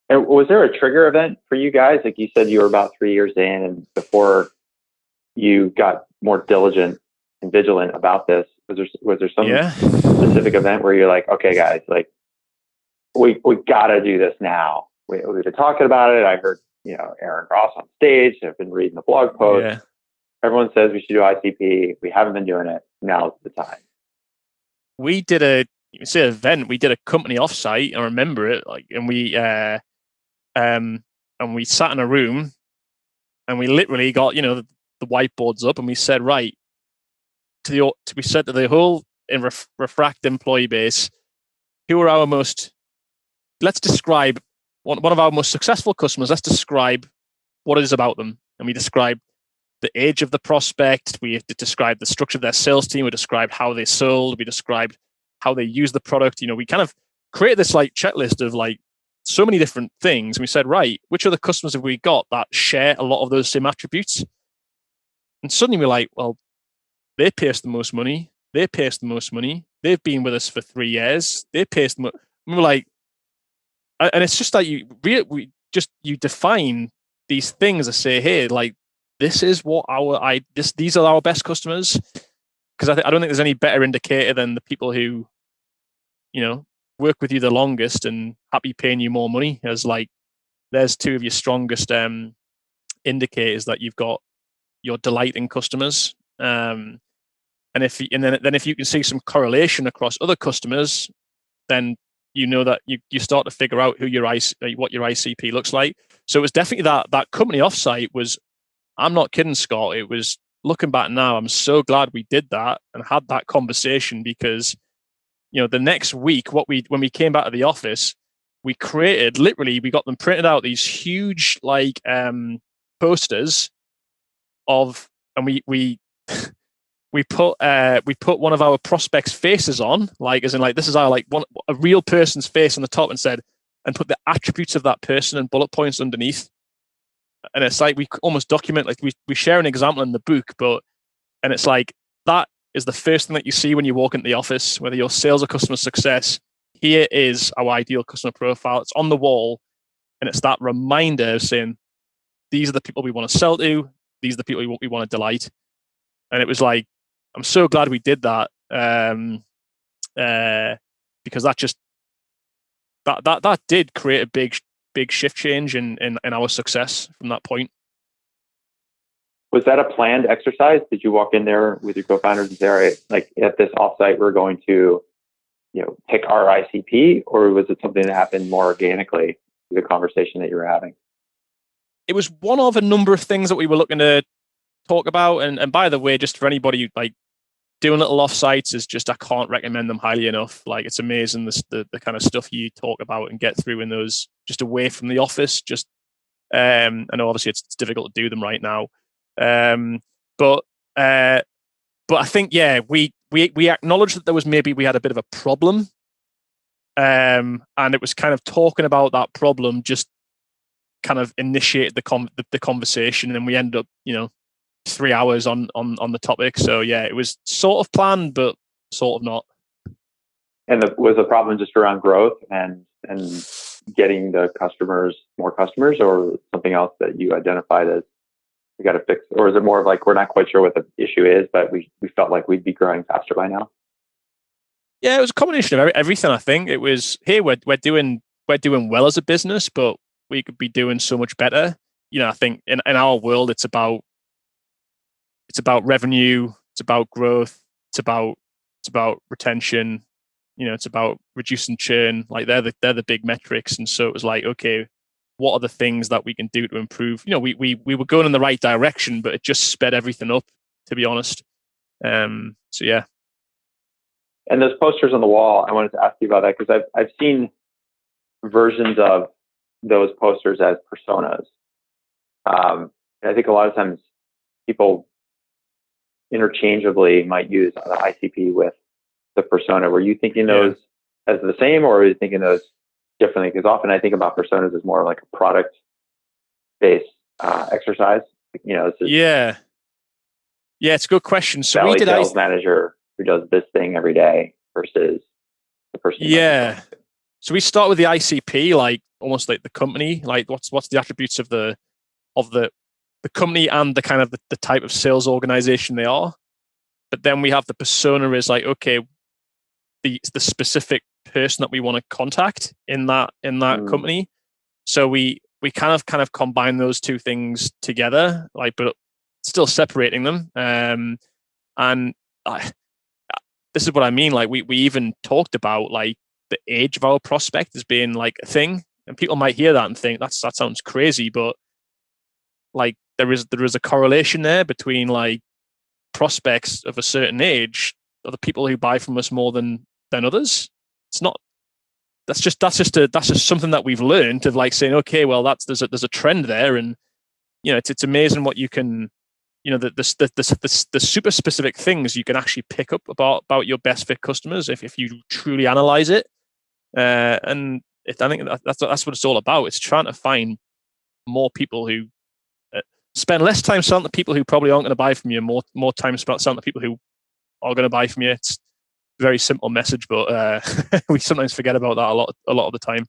And was there a trigger event for you guys? Like you said, you were about 3 years in, and before you got more diligent and vigilant about this, was there some Yeah. specific event where you're like, okay, guys, like we got to do this now. We've been talking about it. I heard Aaron Ross on stage. I've been reading the blog posts. Yeah. Everyone says we should do ICP. We haven't been doing it. Now's the time. We did a event. We did a company offsite. I remember it. And we sat in a room, and we literally got the whiteboards up, and we said, right, we said to the whole Refract employee base, who are our most, let's describe one of our most successful customers. Let's describe what it is about them. And we described the age of the prospect. We described the structure of their sales team. We described how they sold. We described how they use the product. We kind of created this like checklist of like so many different things. And we said, right, which other customers have we got that share a lot of those same attributes? And suddenly we're like, well, they pay us the most money. They pay us the most money. They've been with us for 3 years. They pay us the most. We were like, and it's just that you define these things and say, hey, like this is what these are our best customers. Because I don't think there's any better indicator than the people who, work with you the longest and happy paying you more money. As like, there's two of your strongest indicators that you've got your delighting customers. And if you can see some correlation across other customers, then you know that you start to figure out what your ICP looks like. So it was definitely that company offsite was. I'm not kidding, Scott. It was, looking back now, I'm so glad we did that and had that conversation, because the next week, when we came back to the office, we got them printed out, these huge like posters of, and we we put one of our prospects' faces on, like as in like this is our like a real person's face on the top, and put the attributes of that person and bullet points underneath. And it's like we almost document, like we share an example in the book, and it's like that is the first thing that you see when you walk into the office, whether your sales or customer success. Here is our ideal customer profile. It's on the wall, and it's that reminder of saying, these are the people we want to sell to. These are the people we want to delight. And it was like, I'm so glad we did that, because that did create a big shift change in our success from that point. Was that a planned exercise? Did you walk in there with your co-founders and say, all right, like at this offsite, we're going to, pick our ICP, or was it something that happened more organically through the conversation that you were having? It was one of a number of things that we were looking to talk about. And by the way, just for anybody like doing little offsites, is just, I can't recommend them highly enough. Like, it's amazing the kind of stuff you talk about and get through in those just away from the office. Just I know obviously it's difficult to do them right now. But I think, yeah, we acknowledged that we had a bit of a problem. And it was kind of talking about that problem just kind of initiated the conversation, and we ended up, 3 hours on the topic. So yeah, it was sort of planned, but sort of not. And was the problem just around growth and getting more customers, or something else that you identified as we got to fix? Or is it more of like, we're not quite sure what the issue is, but we felt like we'd be growing faster by now? Yeah, it was a combination of everything. I think it was, hey, we're doing well as a business, but we could be doing so much better. I think in our world, it's about revenue, it's about growth, it's about retention. It's about reducing churn. Like they're the big metrics. And so it was like, okay, what are the things that we can do to improve? We were going in the right direction, but it just sped everything up, to be honest. So yeah. And those posters on the wall, I wanted to ask you about that, because I've seen versions of those posters as personas. I think a lot of times people interchangeably might use the ICP with the persona. Were you thinking those as the same, or were you thinking those differently? Because often I think about personas as more like a product-based exercise. Yeah, it's a good question. So we did sales manager who does this thing every day versus the person. Yeah. So we start with the ICP, like almost like the company, like what's the attributes of the company and the kind of the type of sales organization they are. But then we have the persona is like, okay, the specific person that we want to contact in that company. So we kind of combine those two things together, like, but still separating them. And this is what I mean. Like we even talked about like the age of our prospect as being like a thing, and people might hear that and think that sounds crazy, but like there is a correlation there between like prospects of a certain age are the people who buy from us more than others. It's not. That's just something that we've learned of like saying, okay, well there's a trend there, and it's amazing what you can. The super specific things you can actually pick up about your best fit customers if you truly analyze it. And I think that's what it's all about. It's trying to find more people who spend less time selling to people who probably aren't going to buy from you, more time spent selling to people who are going to buy from you. It's a very simple message, but we sometimes forget about that a lot of the time.